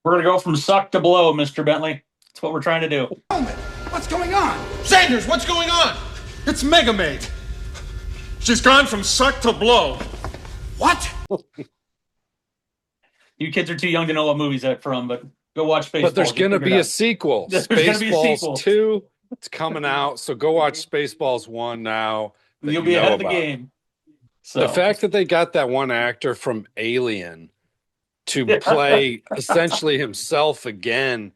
We're going to go from suck to blow, Mr. Bentley. That's what we're trying to do. Owen, what's going on? Sanders, what's going on? It's Megamate. She's gone from suck to blow. What? You kids are too young to know what movie's that from, but go watch Spaceballs. But there's going to be a sequel. There's gonna be a sequel. Spaceballs 2, it's coming out. So go watch Spaceballs 1 now. You'll be ahead of the game. So. The fact that they got that one actor from Alien to play essentially himself again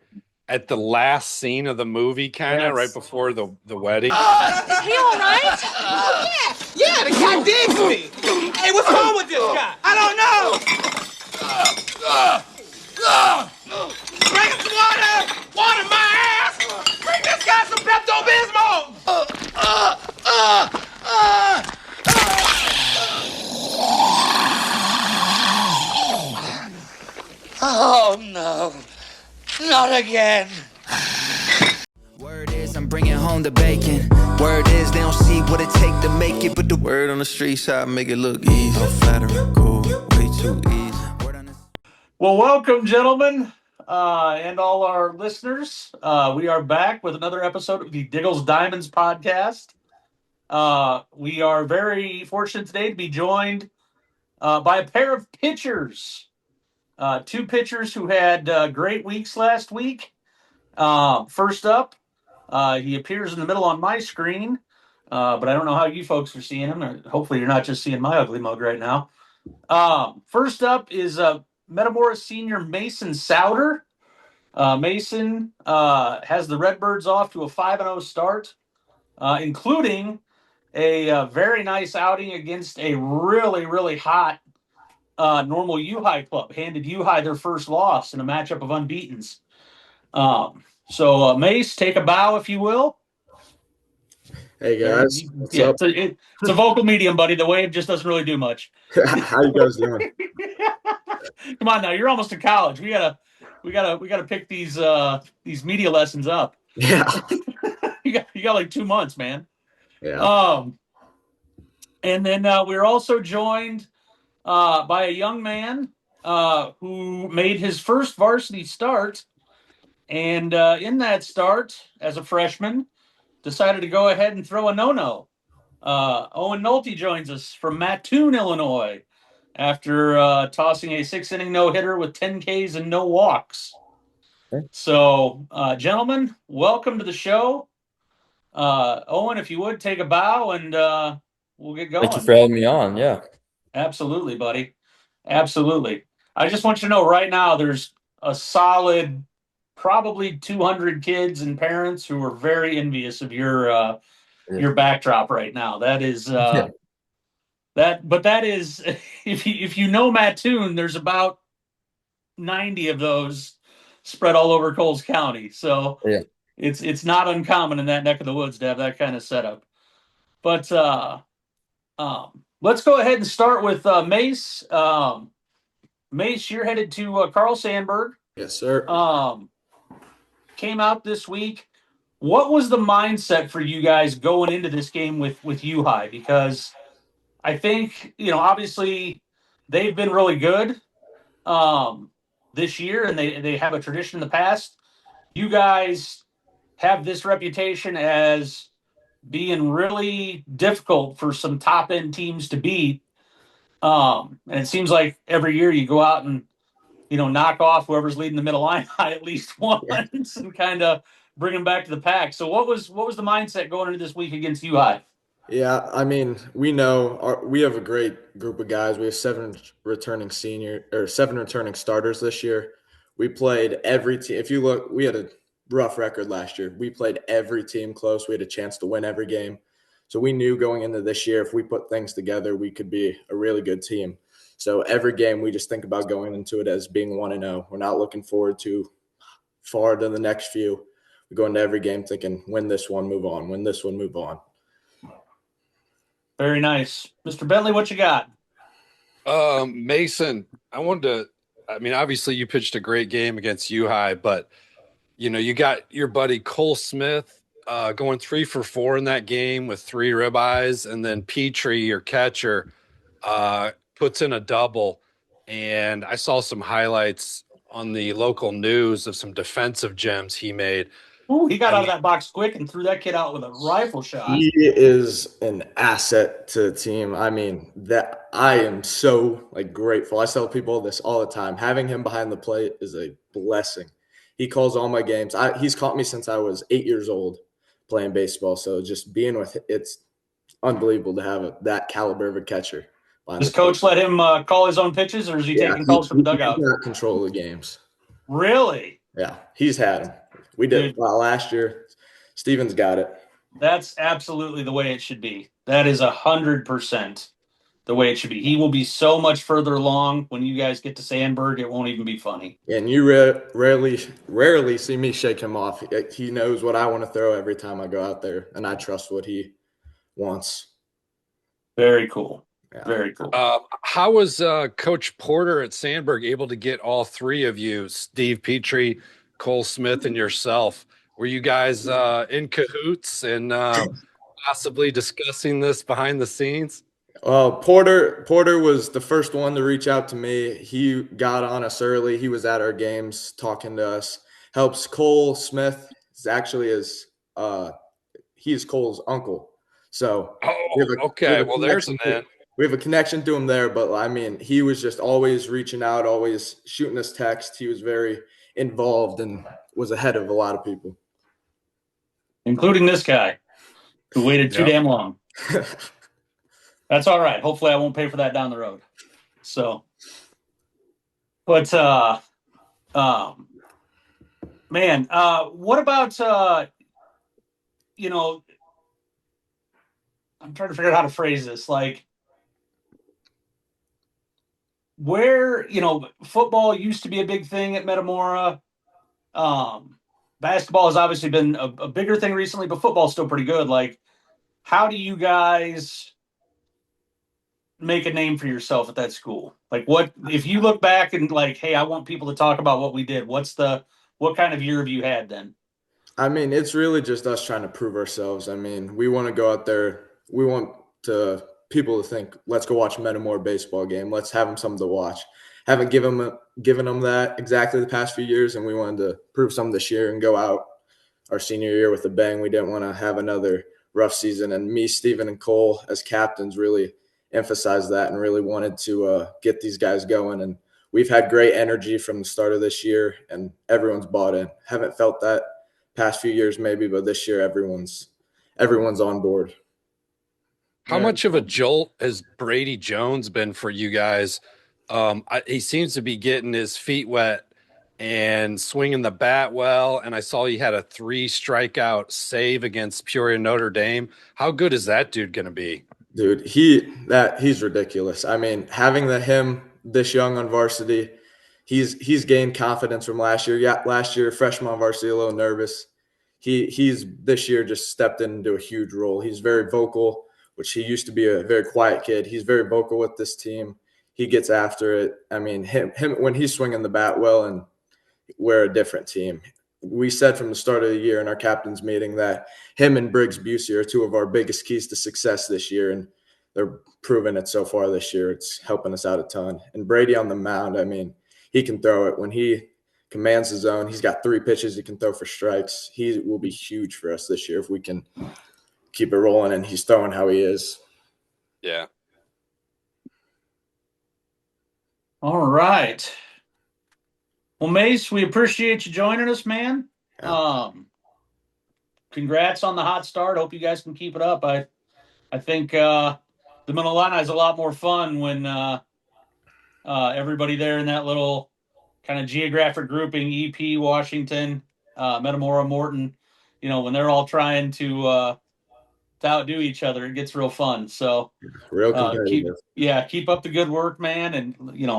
at the last scene of the movie, kind of right before the wedding. Is he all right? Yeah, the guy digs me. Hey, what's wrong with this guy? I don't know. Bring him some water. Water my ass. Bring this guy some Pepto-Bismol. Oh no, not again. Word is I'm bringing home the bacon. Word is they don't see what it take to make it, but the word on the street side make it look easy. No flattering, cool, way too easy. Well, welcome, gentlemen, and all our listeners. We are back with another episode of the Diggle's Diamonds podcast. We are very fortunate today to be joined by a pair of pitchers. Two pitchers who had great weeks last week. First up, he appears in the middle on my screen, but I don't know how you folks are seeing him. Hopefully you're not just seeing my ugly mug right now. First up is Metamoris senior Mason Sauder. Mason has the Redbirds off to a 5-0 start, including a very nice outing against a really, really hot normal U-High club. Handed U-High their first loss in a matchup of unbeatens. So Mace, take a bow, if you will. Hey guys, what's up? It's a vocal medium, buddy. The wave just doesn't really do much. How you guys doing? Come on now, you're almost in college. We gotta pick these media lessons up. Yeah. you got like 2 months, man. Yeah. And then we're also joined by a young man who made his first varsity start, and in that start, as a freshman, decided to go ahead and throw a no-no. Owen Nolte joins us from Mattoon, Illinois, after tossing a 6-inning no-hitter with 10 Ks and no walks. Okay. So, gentlemen, welcome to the show. Owen, if you would, take a bow, and we'll get going. Thank you for having me on, yeah. Absolutely, buddy. Absolutely. I just want you to know right now there's a solid probably 200 kids and parents who are very envious of your backdrop right now. That is that is if you know Mattoon, there's about 90 of those spread all over Coles County. So yeah. It's not uncommon in that neck of the woods to have that kind of setup. But let's go ahead and start with Mace. Mace, you're headed to Carl Sandburg. Yes, sir. Came out this week. What was the mindset for you guys going into this game with U-High? Because I think, obviously they've been really good this year, and they have a tradition in the past. You guys have this reputation as being really difficult for some top-end teams to beat. And it seems like every year you go out and, knock off whoever's leading the middle line at least once and kind of bring them back to the pack. So what was the mindset going into this week against U-High? Yeah, I mean, we know we have a great group of guys. We have 7 returning starters this year. We played every team. If you look, we had a rough record last year. We played every team close. We had a chance to win every game. So we knew going into this year, if we put things together, we could be a really good team. So every game, we just think about going into it as being 1-0. We're not looking forward to far to the next few. We go into every game thinking, win this one, move on. Win this one, move on. Very nice. Mr. Bentley, what you got? Mason, obviously you pitched a great game against U-High, but, you got your buddy Cole Smith going 3 for 4 in that game with 3 ribeyes, and then Petrie, your catcher, puts in a double. And I saw some highlights on the local news of some defensive gems he made. Ooh, he got out of that box quick and threw that kid out with a rifle shot. He is an asset to the team. I mean, that I am so grateful. I tell people this all the time. Having him behind the plate is a blessing. He calls all my games. He's caught me since I was 8 years old playing baseball. So just being with it's unbelievable to have that caliber of a catcher. Does coach let him call his own pitches, or is he taking calls from the dugout? He's got control of the games. Really? Yeah, he's had them. We did last year. Steven's got it. That's absolutely the way it should be. That is 100% the way it should be. He will be so much further along when you guys get to Sandberg. It won't even be funny. And you rarely see me shake him off. He knows what I want to throw every time I go out there, and I trust what he wants. Very cool. Yeah. Very cool. How was Coach Porter at Sandberg able to get all three of you, Steve Petrie, Cole Smith, and yourself? Were you guys in cahoots and possibly discussing this behind the scenes? Porter was the first one to reach out to me. He got on us early. He was at our games talking to us. Helps Cole Smith is actually he is Cole's uncle. So okay. Well, there's an end. We have a connection to him there, but I mean, he was just always reaching out, always shooting us text. He was very involved and was ahead of a lot of people, including this guy who waited too damn long. That's all right. Hopefully I won't pay for that down the road. So, but, man, what about, I'm trying to figure out how to phrase this. Where, football used to be a big thing at Metamora. Basketball has obviously been a bigger thing recently, but football's still pretty good. How do you guys make a name for yourself at that school? What if you look back and hey, I want people to talk about what we did? What kind of year have you had then? I mean, it's really just us trying to prove ourselves. I mean, we want to go out there. We want people to think, let's go watch a Metamora baseball game. Let's have them something to watch. Haven't given them that exactly the past few years, and we wanted to prove something this year and go out our senior year with a bang. We didn't want to have another rough season, and me, Steven, and Cole as captains really emphasized that and really wanted to get these guys going. And we've had great energy from the start of this year, and everyone's bought in. Haven't felt that past few years maybe, but this year everyone's on board. How much of a jolt has Brady Jones been for you guys? He seems to be getting his feet wet and swinging the bat well. And I saw he had a 3 strikeout save against Peoria Notre Dame. How good is that dude going to be? Dude, he's ridiculous. I mean, having him this young on varsity, he's gained confidence from last year. Yeah, last year freshman on varsity, a little nervous. He's this year just stepped into a huge role. He's very vocal, which he used to be a very quiet kid. He's very vocal with this team. He gets after it. I mean, him when he's swinging the bat well, and we're a different team. We said from the start of the year in our captain's meeting that him and Briggs Busey are 2 of our biggest keys to success this year, and they're proving it so far this year. It's helping us out a ton. And Brady on the mound, I mean, he can throw it. When he commands the zone, he's got 3 pitches he can throw for strikes. He will be huge for us this year if we can keep it rolling and he's throwing how he is. Yeah. All right. Well, Mace, we appreciate you joining us, man. Yeah. Congrats on the hot start. Hope you guys can keep it up. I think the Middle Illini is a lot more fun when everybody there in that little kind of geographic grouping, EP, Washington, Metamora, Morton, when they're all trying to outdo each other, it gets real fun. So real competitive. Keep up the good work, man. And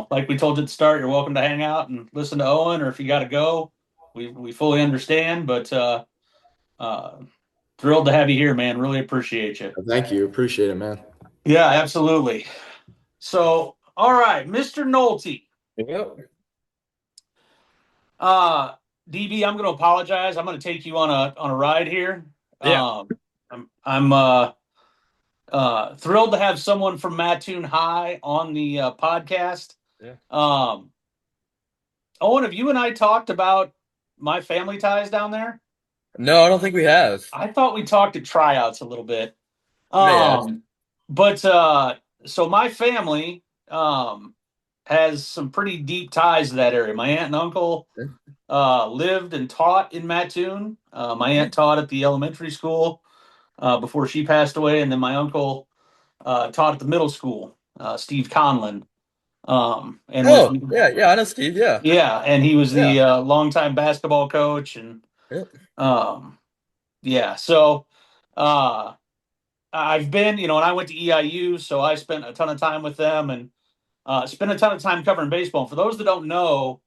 like we told you at the start, you're welcome to hang out and listen to Owen, or if you got to go, we fully understand. But thrilled to have you here, man. Really appreciate you. Thank you. Appreciate it, man. Yeah, absolutely. So, all right, Mr. Nolte. Yep. DB, I'm going to apologize. I'm going to take you on a ride here. Yeah. I'm thrilled to have someone from Mattoon High on the podcast. Yeah. Owen, have you and I talked about my family ties down there? No, I don't think we have. I thought we talked at tryouts a little bit. May have. But so my family has some pretty deep ties to that area. My aunt and uncle lived and taught in Mattoon. My aunt taught at the elementary school before she passed away, and then my uncle taught at the middle school, Steve Conlon. And was Oh, yeah, yeah, I know Steve. Yeah, yeah, and he was yeah, the longtime basketball coach, and yep, um, yeah. So I've been, and I went to EIU, so I spent a ton of time with them, and spent a ton of time covering baseball. And for those that don't know,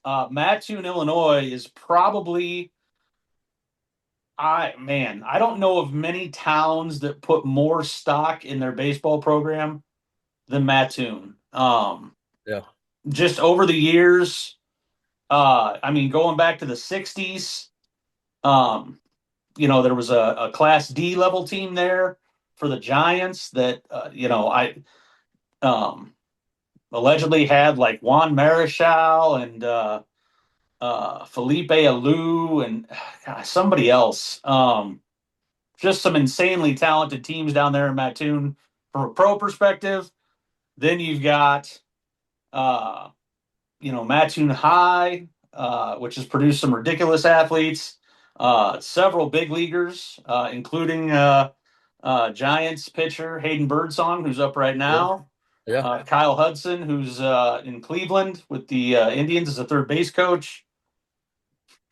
Mattoon, Illinois, is probably I don't know of many towns that put more stock in their baseball program than Mattoon. yeah, Just over the years, I mean, going back to the '60s, um, there was a Class D level team there for the Giants that I um, allegedly had like Juan Marichal and Felipe Alou and somebody else. Just some insanely talented teams down there in Mattoon from a pro perspective. Then you've got, uh, Mattoon High, which has produced some ridiculous athletes, several big leaguers, including Giants pitcher Hayden Birdsong, who's up right yeah, now. yeah, Kyle Hudson, who's in Cleveland with the Indians as a third base coach.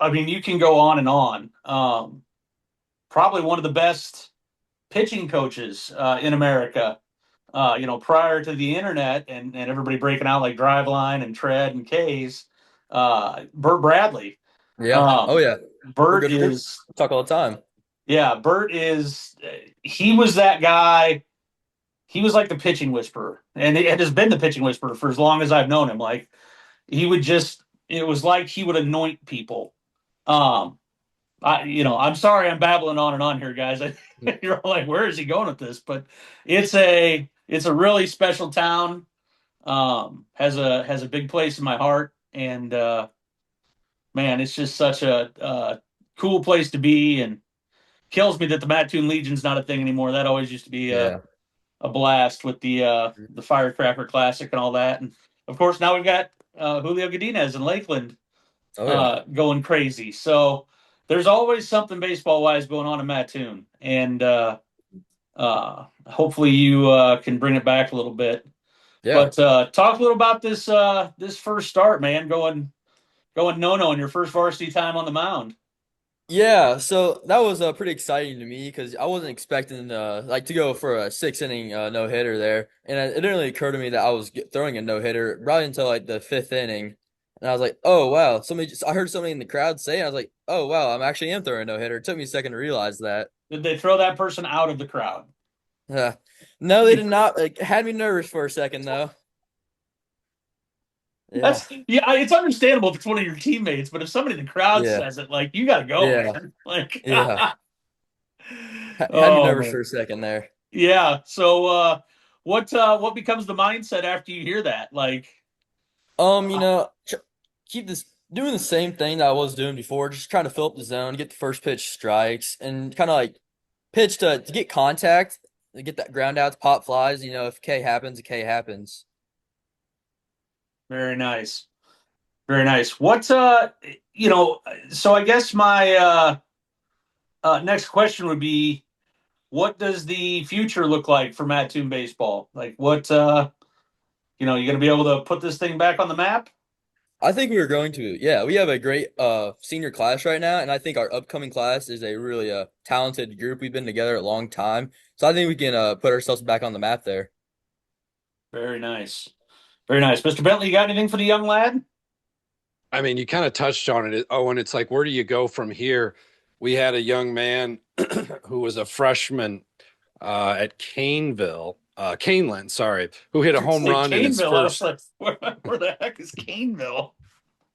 I mean, you can go on and on. Probably one of the best pitching coaches in America. Prior to the internet and everybody breaking out like Driveline and Tread and K's, Burt Bradley. yeah. Oh, Um, yeah. We're Burt good friends. is, Talk all the time. yeah, Burt is, he was that guy. He was like the pitching whisperer, and it has been the pitching whisperer for as long as I've known him. Like, it was like he would anoint people. Um, I'm sorry I'm babbling on and on here, guys. You're all like, where is he going with this? But it's a really special town. Has a big place in my heart, and man, it's just such a cool place to be. And kills me that the Mattoon Legion's not a thing anymore. That always used to be Yeah. a blast with the Firecracker Classic and all that. And of course, now we've got Julio Godinez in Lakeland Oh, yeah. going crazy. So there's always something baseball wise going on in Mattoon, and hopefully you can bring it back a little bit. Yeah. But talk a little about this first start, man. Going no in your first varsity time on the mound. Yeah, so that was pretty exciting to me because I wasn't expecting to go for a 6 inning no hitter there, and it didn't really occur to me that I was throwing a no hitter probably until like the 5th inning, and I was like, oh wow, I heard somebody in the crowd say, and I was like, oh wow, I'm actually am throwing a no hitter. It took me a second to realize that. Did they throw that person out of the crowd? No, they did not. Like, had me nervous for a second though. Yeah, It's understandable if it's one of your teammates, but if somebody in the crowd yeah, says it, like you got to go, yeah, man. Like, yeah. Had me oh nervous for man, a second there. yeah. So, what becomes the mindset after you hear that? Like, You know, keep this doing the same thing that I was doing before, just trying to fill up the zone, get the first pitch strikes, and kind of like pitch to get contact, to get that ground outs, pop flies. You know, if K happens, a K happens. very nice, very nice. So I guess my next question would be, what does the future look like for Mattoon baseball? Like, you going to be able to put this thing back on the map? I think we are going to. Yeah, we have a great senior class right now, and I think our upcoming class is a really talented group. We've been together a long time, so I think we can put ourselves back on the map there. Very nice. Very nice. Mr. Bentley, you got anything for the young lad? I mean, you kind of touched on it. Oh, and it's like, where do you go from here? We had a young man who was a freshman at Caneland, sorry, who hit a home run in his Caneville. I was first. like, where the heck is Caneville?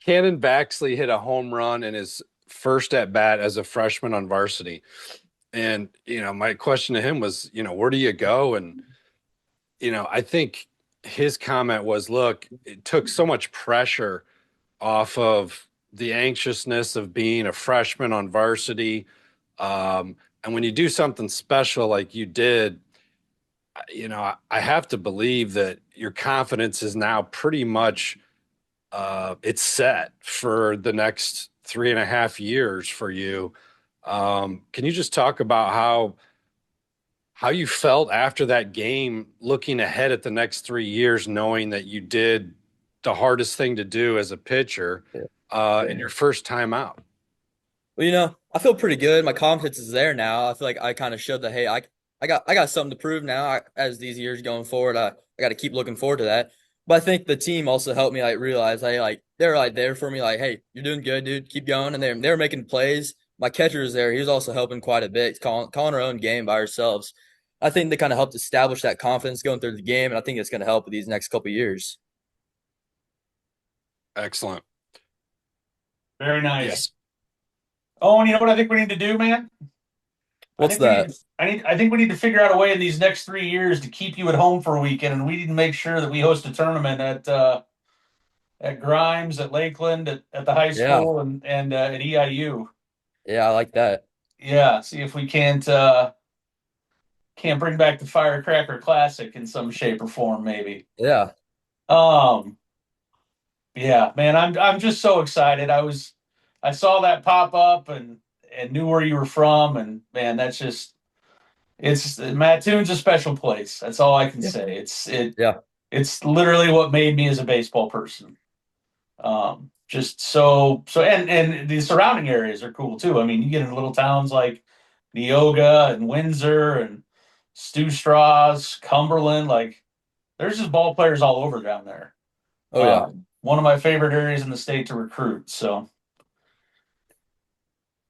Cannon Baxley hit a home run in his first at bat as a freshman on varsity. And, my question to him was, where do you go? And, I think his comment was, look, it took so much pressure off of the anxiousness of being a freshman on varsity. And when you do something special like you did, I have to believe that your confidence is now pretty much it's set for the next 3.5 years for you. Can you just talk about how you felt after that game, looking ahead at the next 3 years, knowing that you did the hardest thing to do as a pitcher in your first time out? Well, I feel pretty good. My confidence is there now. I feel like I kind of showed that, hey, I got something to prove now. As these years going forward, I got to keep looking forward to that. But I think the team also helped me realize they're there for me. Hey, you're doing good, dude. Keep going. And they're making plays. My catcher is there. He was also helping quite a bit, calling our own game by ourselves. I think they kind of helped establish that confidence going through the game, and I think it's going to help with these next couple of years. Excellent. Very nice. Yes. Owen, you know what I think we need to do, man? What's that? I think we need to figure out a way in these next 3 years to keep you at home for a weekend, and we need to make sure that we host a tournament at Grimes, at Lakeland, at the high Yeah. school, and at EIU. Yeah, I like that. Yeah, see if we can't bring back the Firecracker Classic in some shape or form, maybe. Yeah. Um, yeah, man, I'm just so excited. I saw that pop up and knew where you were from, and man, it's Mattoon's a special place. That's all I can say. Yeah. It's literally what made me as a baseball person. Just so and the surrounding areas are cool too. I mean, you get into little towns like Neoga and Windsor and Stew Straws, Cumberland. Like, there's just ball players all over down there. Oh yeah. One of my favorite areas in the state to recruit. So,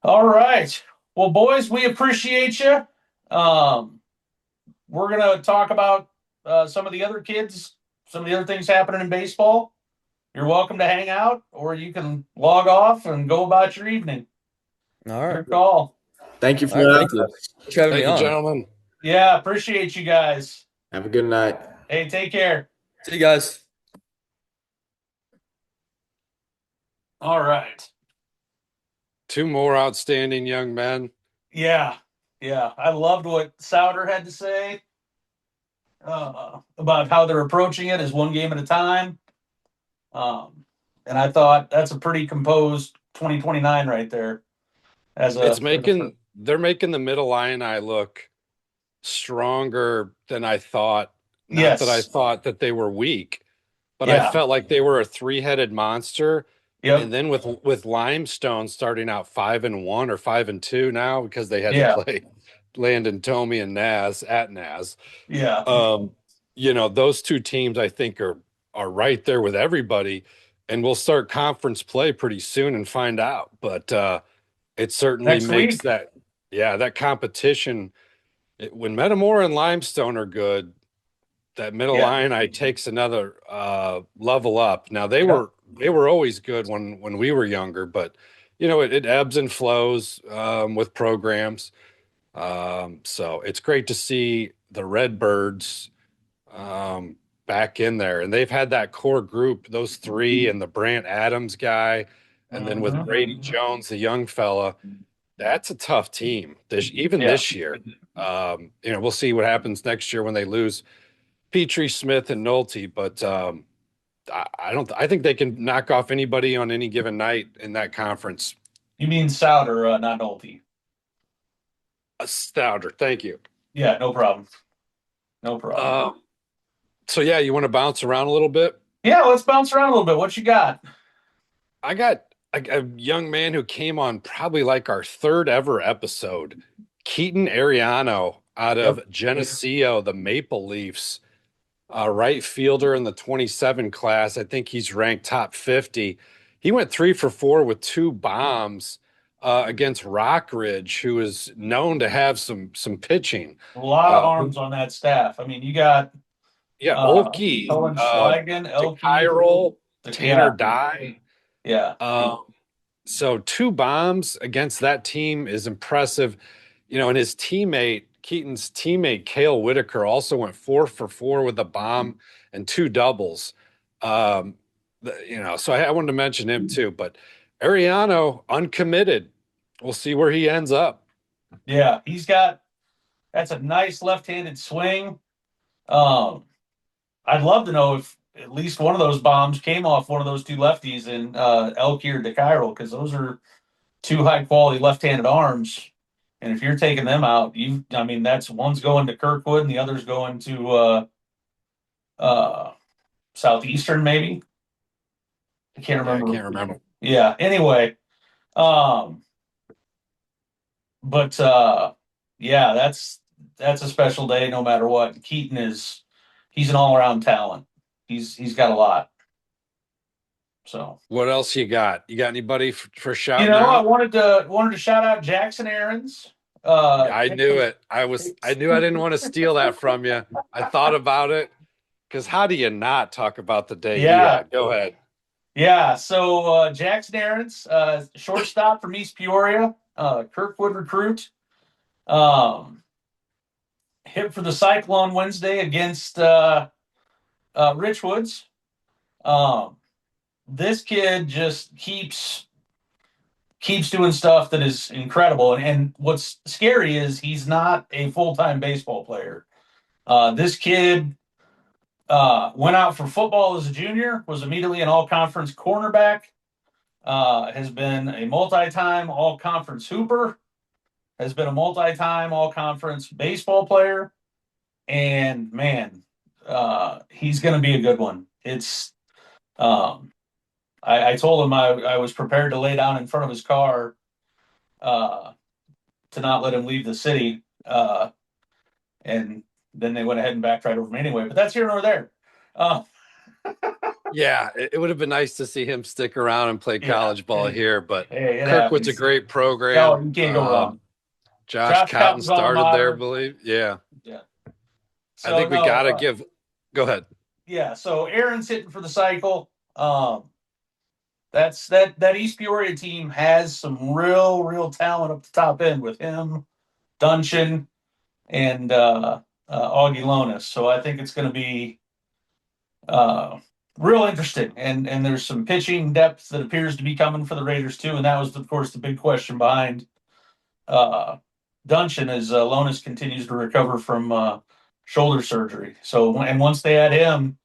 all right. Well, boys, we appreciate you. We're gonna talk about some of the other kids, some of the other things happening in baseball. You're welcome to hang out, or you can log off and go about your evening. All right. Your call. Thank you for All right, having thank you. us. Thanks for having Thank me you, on. gentlemen. Yeah, appreciate you guys. Have a good night. Hey, take care. See you guys. All right. Two more outstanding young men. Yeah, yeah. I loved what Sauder had to say about how they're approaching it as one game at a time. And I thought that's a pretty composed 2029 right there. They're making the Middle Illini look stronger than I thought. Not Yes. that I thought that they were weak, but Yeah. I felt like they were a three-headed monster. Yep. And then with Limestone starting out 5-1 or 5-2 now because they had Yeah. to play Landon Tomey and Naz at Naz. Yeah. Those two teams I think are right there with everybody, and we'll start conference play pretty soon and find out. But it certainly Next makes week. that competition. When Metamora and Limestone are good, that Middle Illini takes another level up. Now they were always good when we were younger, but it ebbs and flows with programs. So it's great to see the Redbirds back in there, and they've had that core group, those three, and the Brant Adams guy, and then with Brady Jones, the young fella. That's a tough team this year. We'll see what happens next year when they lose Petrie, Smith, and Nolte, but I think they can knock off anybody on any given night in that conference. You mean Sauder, not Nolte. Sauder, thank you. Yeah, no problem. No problem. So yeah, you want to bounce around a little bit? Yeah, let's bounce around a little bit. What you got? I got a young man who came on probably like our third ever episode, Keaton Ariano out of Geneseo, the Maple Leafs, right fielder in the 27 class. I think he's ranked top 50. He went 3 for 4 with 2 bombs against Rockridge, who is known to have some pitching. A lot of arms on that staff. I mean, you got Olkey, Owen Schweigen, Kyril, Tanner Dye. Yeah. So 2 bombs against that team is impressive. And his Keaton's teammate, Cale Whitaker, also went 4 for 4 with a bomb and 2 doubles. So I wanted to mention him too, but Ariano uncommitted. We'll see where he ends up. Yeah, that's a nice left-handed swing. I'd love to know if at least one of those bombs came off one of those two lefties in Elke or DeCairo, because those are two high-quality left-handed arms. And if you're taking them out, that's one's going to Kirkwood and the other's going to uh, Southeastern, maybe. I can't Yeah, I remember. can't remember. Yeah. Anyway, um, but yeah, that's a special day no matter what. Keaton he's an all-around talent. He's got a lot. So What else you got? You got anybody for you shouting know, I out? wanted to shout out Jackson Aarons. I knew it. I knew I didn't want to steal that from you. I thought about it because how do you not talk about the day he Yeah, had? Go ahead. yeah. So Jackson Aarons, shortstop from East Peoria, Kirkwood recruit. Um, hit for the Cyclone Wednesday against Richwoods. Um, this kid just keeps doing stuff that is incredible. And what's scary is he's not a full-time baseball player. This kid went out for football as a junior, was immediately an all-conference cornerback, has been a multi-time all-conference hooper, has been a multi-time all-conference baseball player, and man, he's going to be a good one. It's I told him I was prepared to lay down in front of his car uh, to not let him leave the city, and then they went ahead and backed right over me anyway. But that's here nor there. Uh, Yeah, it would have been nice to see him stick around and play yeah, college ball here, but hey, it Kirkwood's a happens. great No, program. you can't go wrong. Josh Josh Cotton Cotton's alma started there, I mater. believe. Yeah. Yeah. I So think we no, got to give. Go ahead. yeah. So Aaron's hitting for the cycle. That East Peoria team has some real talent up the top end with him, Duncan, and Augie Lonis. So I think it's going to be uh, real interesting. And there's some pitching depth that appears to be coming for the Raiders too. And that was, of course, the big question behind uh, Duncan as Lonis continues to recover from shoulder surgery. So, and once they had him,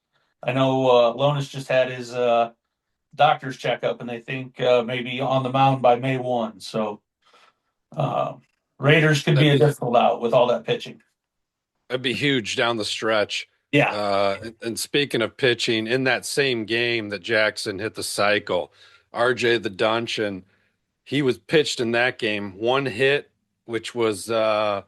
I know Lonis just had his doctor's checkup, and they think maybe on the mound by May 1. So, uh, Raiders could be That'd a be difficult out with all that pitching. that'd be huge down the stretch. Yeah. And speaking of pitching, in that same game that Jackson hit the cycle, RJ the Dungeon, he was pitched in that game. One hit, which was I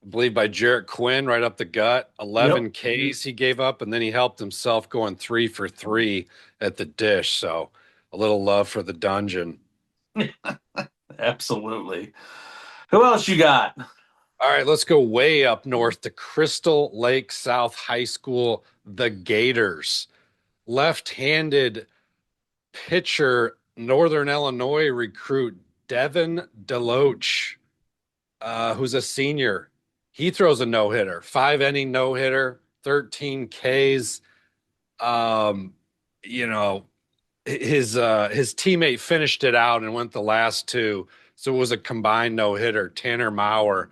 believe by Jarrett Quinn right up the gut. 11 Yep. Ks he gave up, and then he helped himself going 3 for 3 at the dish. So a little love for the Dungeon. Absolutely. Who else you got? All right, let's go way up north to Crystal Lake South High School, the Gators. Left-handed pitcher, Northern Illinois recruit Devin Deloach, who's a senior. He throws a no-hitter, 5 inning no-hitter, 13 Ks. Um, you know, his teammate finished it out and went the last two. So it was a combined no-hitter, Tanner Maurer.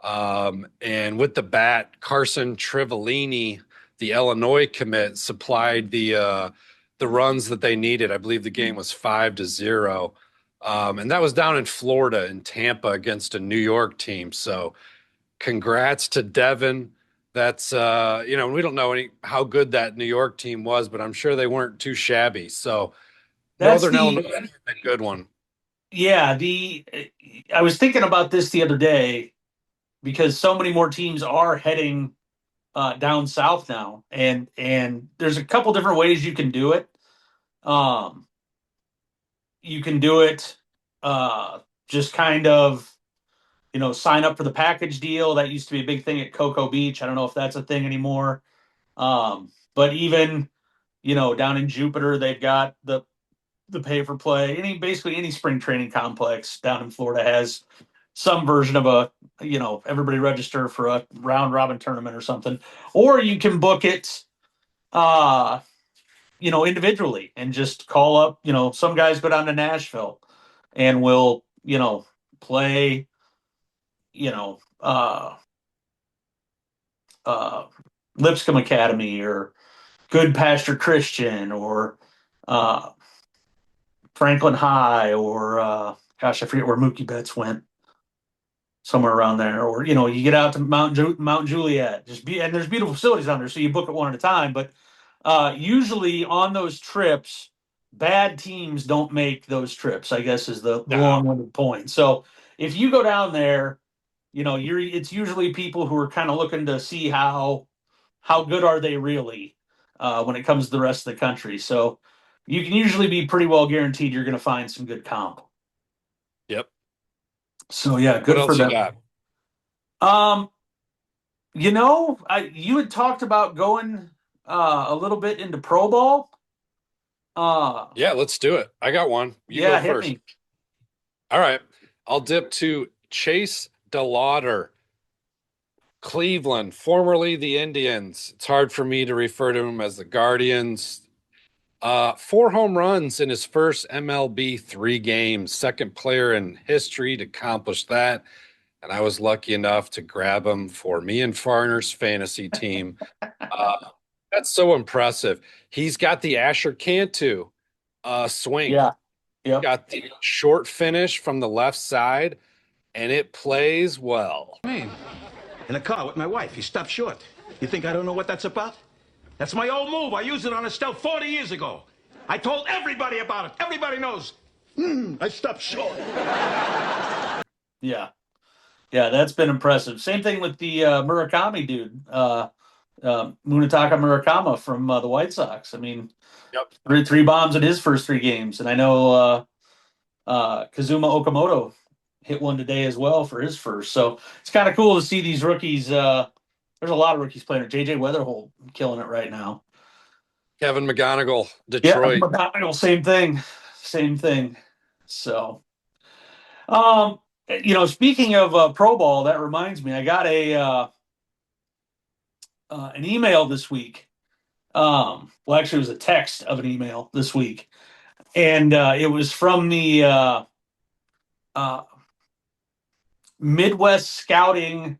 And with the bat, Carson Trivellini, the Illinois commit, supplied the runs that they needed. I believe the game was 5-0. And that was down in Florida in Tampa against a New York team. So congrats to Devin. That's we don't know how good that New York team was, but I'm sure they weren't too shabby. So Northern Illinois, a good one. Yeah, I was thinking about this the other day because so many more teams are heading down south now, and there's a couple different ways you can do it. You can do it just kind of sign up for the package deal. That used to be a big thing at Cocoa Beach. I don't know if that's a thing anymore. But even down in Jupiter, they've got the pay for play. Basically any spring training complex down in Florida has some version of everybody register for a round robin tournament or something. Or you can book it individually and just call up. Some guys go down to Nashville and will play. Uh, Lipscomb Academy or Good Pastor Christian or uh, Franklin High or gosh, I forget where Mookie Betts went, somewhere around there. Or you get out to Mount Juliet, and there's beautiful facilities down there, so you book it one at a time. But usually on those trips, bad teams don't make those trips, I guess is the long-winded point. So if you go down there, it's usually people who are kind of looking to see how good are they really when it comes to the rest of the country. So you can usually be pretty well guaranteed you're going to find some good comp. Yep. So yeah, What good for else you them. got? You had talked about going a little bit into pro ball. Yeah, let's do it. I got one. You Yeah, go hit first. me. All right. I'll dip to Chase DeLauder, Cleveland, formerly the Indians. It's hard for me to refer to him as the Guardians. 4 home runs in his first MLB 3 games, second player in history to accomplish that. And I was lucky enough to grab him for me and Farner's fantasy team. That's so impressive. He's got the Asher Cantu swing. Yeah. Yep. Got the short finish from the left side, and it plays well. I mean, in a car with my wife, you stop short. You think I don't know what that's about? That's my old move. I used it on Estelle 40 years ago. I told everybody about it. Everybody knows. I stopped short. Yeah. Yeah, that's been impressive. Same thing with the Murakami dude, Munetaka Murakama from the White Sox. I mean, Yep. three bombs in his first 3 games. And I know Kazuma Okamoto hit one today as well for his first. So it's kind of cool to see these rookies. There's a lot of rookies playing. JJ Weatherholt killing it right now. Kevin McGonigal, Detroit. Yeah, McGonigal, same thing. So, speaking of pro ball, that reminds me, I got an email this week. Well, actually, it was a text of an email this week, and it was from the Midwest Scouting.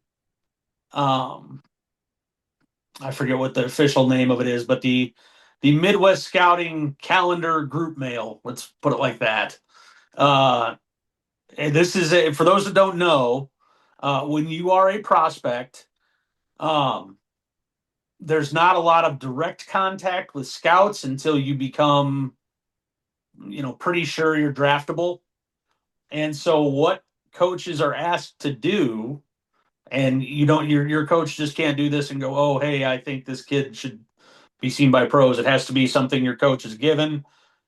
I forget what the official name of it is, but the Midwest Scouting Calendar Group Mail. Let's put it like that. And this is for those that don't know, when you are a prospect, there's not a lot of direct contact with scouts until you become, pretty sure you're draftable. And so what coaches are asked to do, and your coach just can't do this and go, oh, hey, I think this kid should be seen by pros. It has to be something your coach has given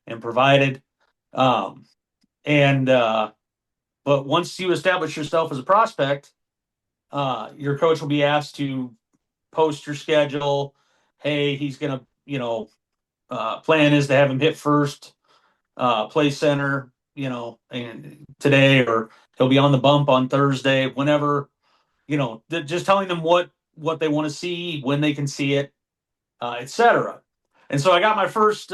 and provided. But once you establish yourself as a prospect, your coach will be asked to post your schedule. Hey, he's going to, plan is to have him hit first, play center, and today, or he'll be on the bump on Thursday, whenever, just telling them what they want to see, when they can see it, etc. And so I got my first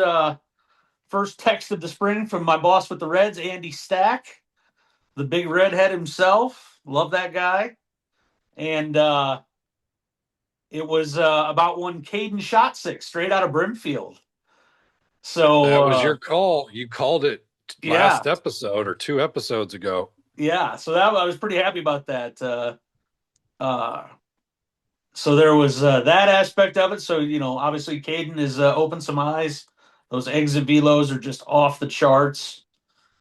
text of the spring from my boss with the Reds, Andy Stack, the big redhead himself. Love that guy. And it was about one Caden Shotzik straight out of Brimfield. So that was your call. You called it last yeah. episode or 2 episodes ago. Yeah, so I was pretty happy about that. So there was that aspect of it. So, obviously Caden has opened some eyes. Those exit velos are just off the charts.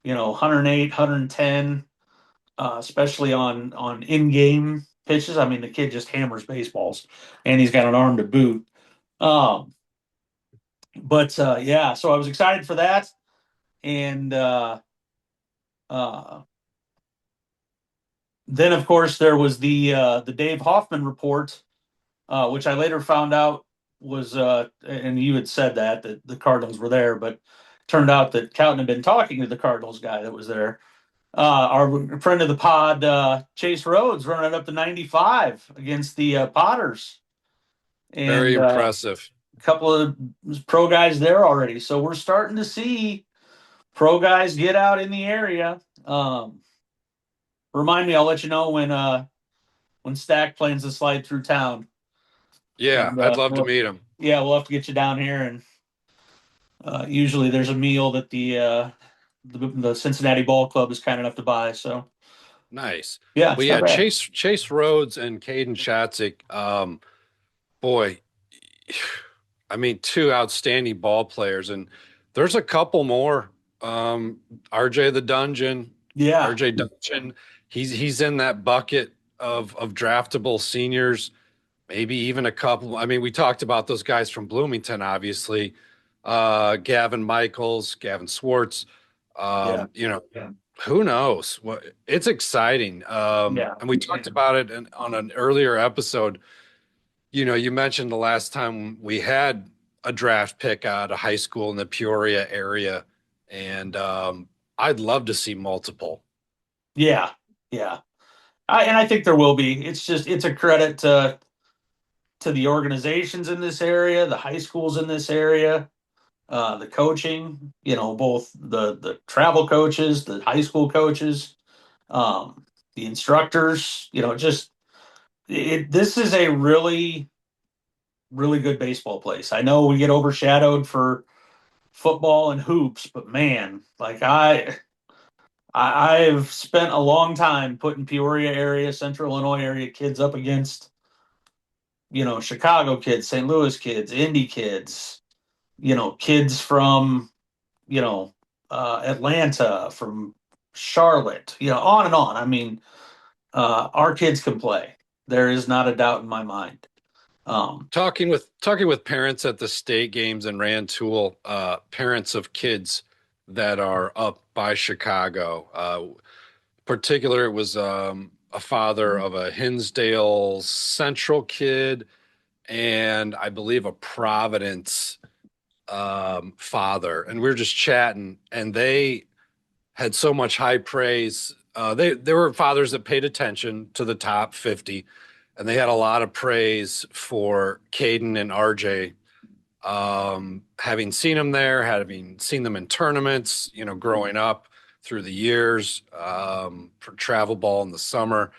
108, 110, especially on in-game pitches. I mean, the kid just hammers baseballs, and he's got an arm to boot. But yeah, so I was excited for that, and then of course there was the Dave Hoffman report, which I later found out was and you had said that the Cardinals were there, but turned out that Cowton had been talking to the Cardinals guy that was there. Our friend of the pod, Chase Rhodes, running it up to 95 against the Potters. And, very impressive. couple of pro guys there already. So we're starting to see pro guys get out in the area. Remind me, I'll let you know when Stack plans to slide through town. Yeah, And I'd love to meet him. yeah, we'll have to get you down here, and usually there's a meal that the Cincinnati Ball Club is kind enough to buy. So Nice. yeah, Well, it's not yeah, bad. Chase Rhodes and Caden Shatsick, boy, I mean, two outstanding ball players, and there's a couple more. RJ the Dungeon, Yeah, RJ Dungeon, he's in that bucket of draftable seniors, maybe even a couple. I mean, we talked about those guys from Bloomington, obviously. Gavin Michaels, Gavin Swartz. yeah, You know, who knows? What it's exciting. yeah, And we talked about it on an earlier episode. You know, you mentioned the last time we had a draft pick out of high school in the Peoria area, and I'd love to see multiple. yeah, yeah. And I think there will be. It's a credit to the organizations in this area, the high schools in this area, the coaching. You know, both the travel coaches, the high school coaches, the instructors. You know, just this is a really really good baseball place. I know we get overshadowed for football and hoops, but man, like I've spent a long time putting Peoria area, Central Illinois area kids up against, Chicago kids, St. Louis kids, Indy kids, kids from, you know, Atlanta, from Charlotte, on and on. I mean, our kids can play. There is not a doubt in my mind. Talking with parents at the state games and Rantoul, parents of kids that are up by Chicago. Particular, it was a father of a Hinsdale Central kid, and I believe a Providence father, and we were just chatting, and they had so much high praise. They were fathers that paid attention to the top 50, and they had a lot of praise for Caden and RJ. Having seen them there, having seen them in tournaments, growing up through the years, for travel ball in the summer.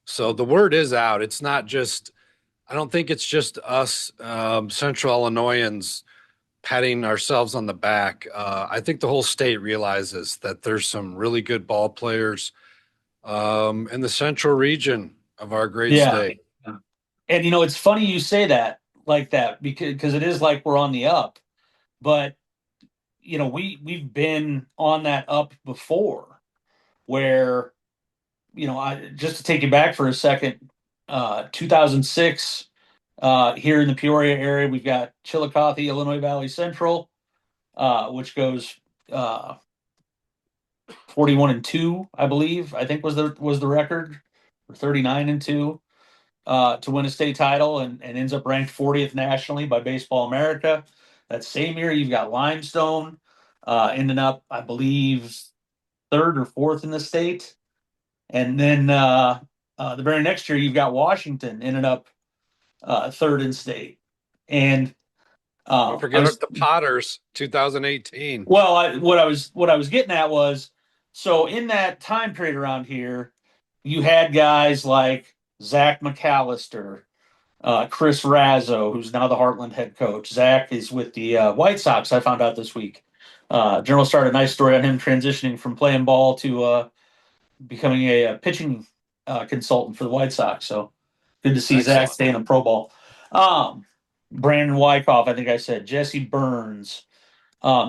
So the word is out. It's not just, I don't think it's just us Central Illinoisans patting ourselves on the back. I think the whole state realizes that there's some really good ball players in the central region of our great Yeah. state. And it's funny you say that like that because it is like we're on the up, but we've been on that up before where I just to take you back for a second, 2006, here in the Peoria area, we've got Chillicothe, Illinois Valley Central, which goes 41-2, I believe. I think was the record, or 39-2, to win a state title, and ends up ranked 40th nationally by Baseball America. That same year, you've got Limestone, ending up, I believe, third or fourth in the state. And then the very next year, you've got Washington ended up third in state. And Don't I forget was the Potters, 2018. well, what I was getting at was, so in that time period around here, you had guys like Zach McAllister, Chris Razzo, who's now the Heartland head coach. Zach is with the White Sox. I found out this week. Journal started a nice story on him transitioning from playing ball to becoming a pitching consultant for the White Sox. So good to see Zach Excellent. staying in pro ball. Brandon Wyckoff, I think I said, Jesse Burns,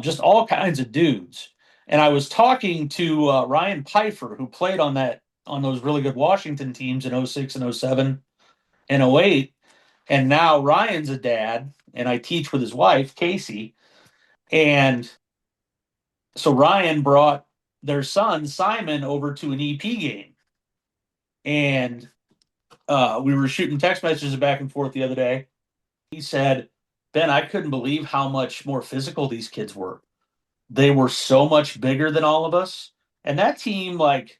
just all kinds of dudes. And I was talking to Ryan Pfeiffer, who played on those really good Washington teams in 06 and 07 and 08. And now Ryan's a dad, and I teach with his wife, Casey. And so Ryan brought their son, Simon, over to an EP game. And we were shooting text messages back and forth the other day. He said, Ben, I couldn't believe how much more physical these kids were. They were so much bigger than all of us. And that team, like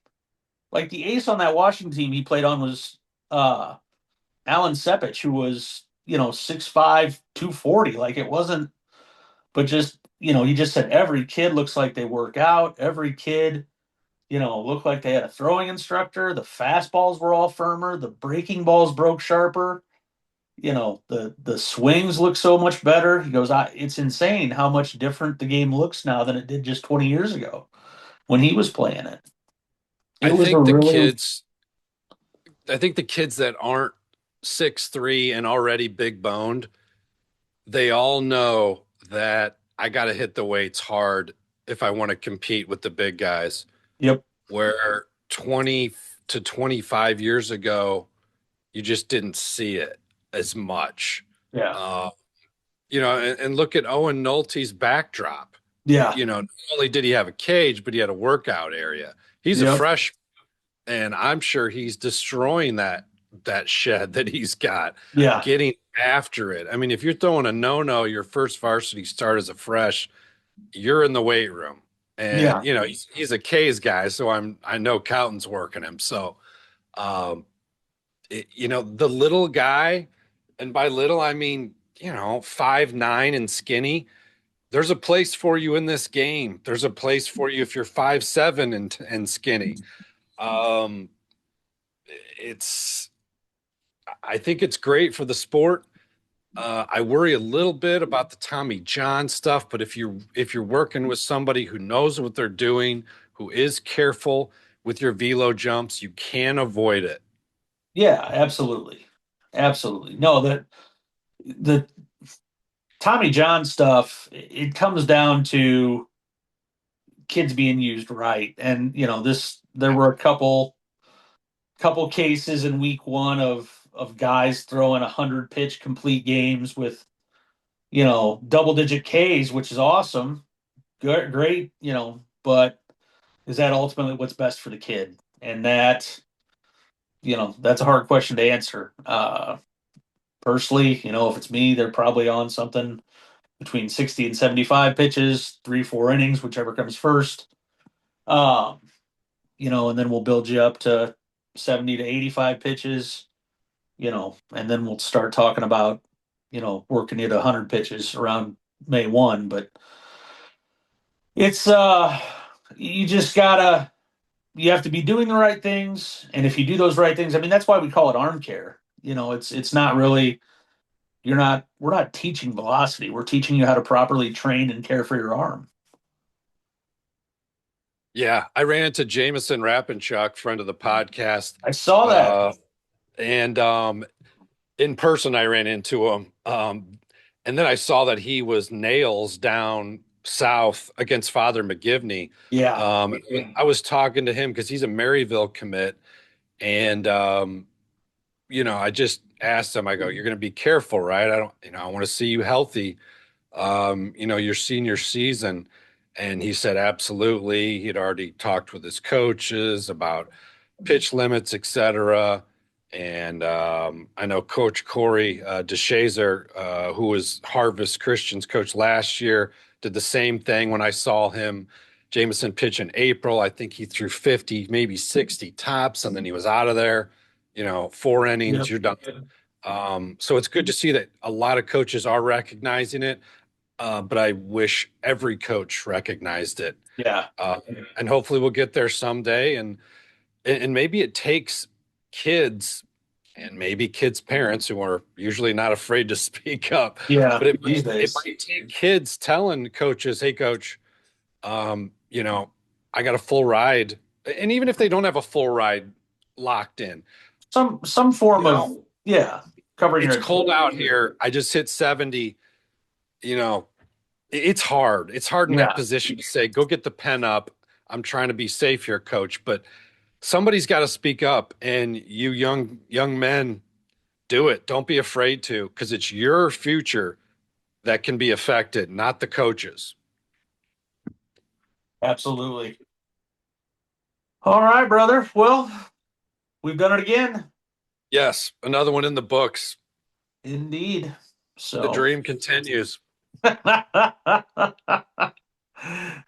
the ace on that Washington team he played on was Alan Sepich, who was 6'5", 240. Like it wasn't, but just, he just said every kid looks like they work out. Every kid, looked like they had a throwing instructor. The fastballs were all firmer. The breaking balls broke sharper. The swings look so much better. He goes, it's insane how much different the game looks now than it did just 20 years ago when he was playing it. It I was a think the really, kids, I think the kids that aren't 6'3" and already big boned, they all know that I got to hit the weights hard if I want to compete with the big guys. yep, Where 20 to 25 years ago, you just didn't see it as much. yeah, Uh, and look at Owen Nolte's backdrop. yeah, Not only did he have a cage, but he had a workout area. He's a yep, fresh, and I'm sure he's destroying that shed that he's got, yeah, getting after it. I mean, if you're throwing a no-no your first varsity start as a fresh, you're in the weight room. And yeah, he's a K's guy, so I know Cowton's working him. So um the little guy, and by little I mean 5'9" and skinny. There's a place for you in this game. There's a place for you if you're 5'7" and skinny. Um, it's I think it's great for the sport. I worry a little bit about the Tommy John stuff, but if you're working with somebody who knows what they're doing, who is careful with your velo jumps, you can avoid it. yeah, absolutely, absolutely. No, the Tommy John stuff, it comes down to kids being used right, and there were a couple cases in week one of guys throwing 100 pitch complete games with double digit Ks, which is awesome, great, but is that ultimately what's best for the kid? And that's a hard question to answer. Personally, if it's me, they're probably on something between 60 and 75 pitches, 3, 4 innings, whichever comes first. Um, and then we'll build you up to 70 to 85 pitches, and then we'll start talking about, working you to 100 pitches around May 1. But it's, you just gotta, you have to be doing the right things. And if you do those right things, I mean, that's why we call it arm care. It's not really, we're not teaching velocity. We're teaching you how to properly train and care for your arm. Yeah, I ran into Jameson Rapinchuk, friend of the podcast, I saw that. and in person I ran into him, and then I saw that he was nails down south against Father McGivney. Yeah. I was talking to him because he's a Maryville commit, and I just asked him. I go, "You're going to be careful, right? I don't, I want to see you healthy. Your senior season." And he said, absolutely. He'd already talked with his coaches about pitch limits, et cetera. And I know Coach Corey DeShazer, who was Harvest Christian's coach last year, did the same thing when I saw him. Jameson pitch in April. I think he threw 50, maybe 60 tops, and then he was out of there. 4 innings, Yep. you're done. So it's good to see that a lot of coaches are recognizing it. But I wish every coach recognized it. Yeah. And hopefully we'll get there someday. And maybe it takes kids and maybe kids' parents who are usually not afraid to speak up. Yeah. But it These days. might take kids telling coaches, "Hey, coach, I got a full ride." And even if they don't have a full ride locked in, Some form of, yeah, covering it's your. cold out here. I just hit 70. It's hard. It's hard in that Yeah. position to say, "Go get the pen up. I'm trying to be safe here, coach." But somebody's got to speak up, and you young men, do it. Don't be afraid to, because it's your future that can be affected, not the coaches. Absolutely. All right, brother. Well, we've done it again. Yes, another one in the books. Indeed. The So, dream continues.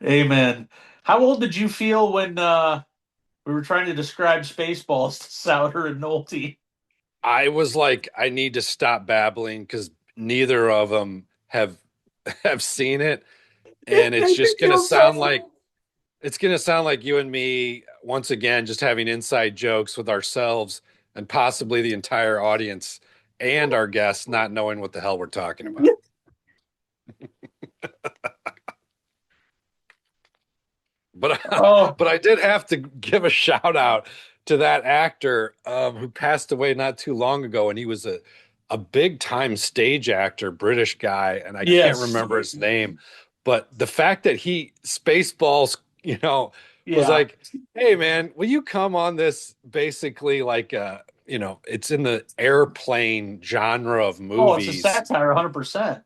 amen. How old did you feel when we were trying to describe Spaceballs to Sauder and Nolte? I was like, I need to stop babbling because neither of them have seen it, and it's They just think gonna you'll sound suffer. like you and me once again, just having inside jokes with ourselves and possibly the entire audience and our guests not knowing what the hell we're talking about. But Oh, but I did have to give a shout out to that actor who passed away not too long ago, and he was a big time stage actor, British guy, and I can't yes. remember his name. But the fact that he Spaceballs, was Yeah. like, hey man, will you come on this basically like it's in the airplane genre of Oh, it's a movies satire, 100%.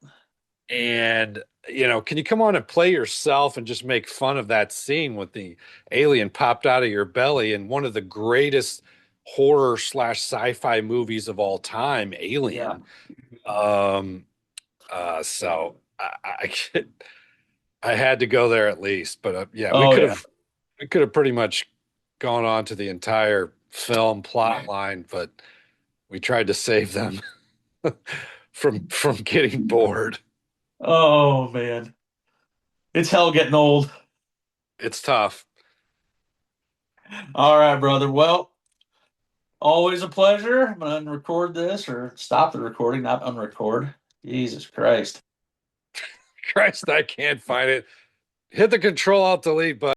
and can you come on and play yourself and just make fun of that scene with the alien popped out of your belly in one of the greatest horror slash sci-fi movies of all time, Yeah. Alien. So I had to go there at least, but yeah, Oh, yeah. we could have pretty much gone on to the entire film plot line, but we tried to save them from getting bored. Oh, man. It's hell getting old. It's tough. All right, brother. Well, always a pleasure. I'm going to unrecord this or stop the recording, not unrecord. Jesus Christ. Christ, I can't find it. Hit the control alt delete button.